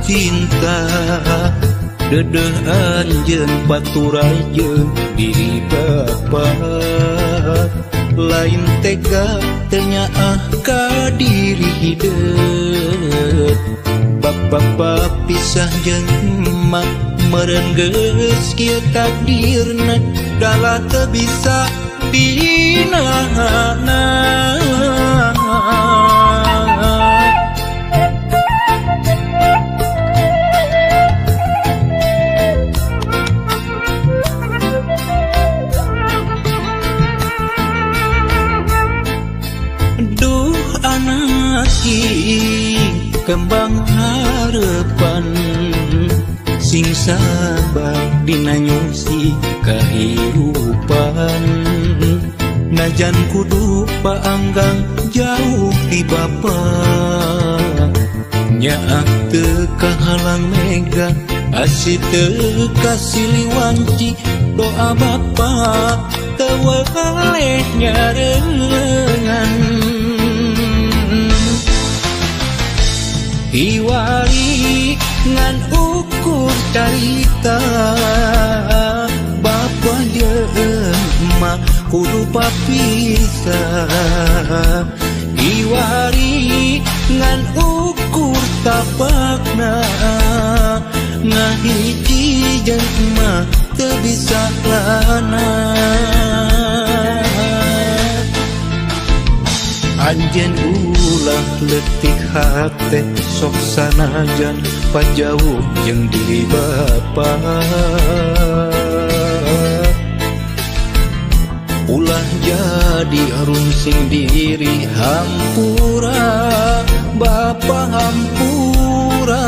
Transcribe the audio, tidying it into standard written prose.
cinta dedeh anjeun baturai jeung diri bapa lain tega tenyaah ka diri hideut bapa pisah jeung emak meureun geus kieu takdirna dalah teu bisa dinahanna. Duh anak king kembang harapan sing sabar dina nyusi kahirupan najan kudu paanggang jauh ti bapa nyaak teu kahalang mega asih teu kasiliwanci doa bapa teu waleh nyareungan iwari ngan ukur carita bapa jeung emak kudu papisah iwari ngan ukur tapakna ngahiji jeung emak teu bisa lana anjeun ulah leutik hate sok sanajan pajauh jeung diri bapa ulah jadi runsing diri hampura bapa hampura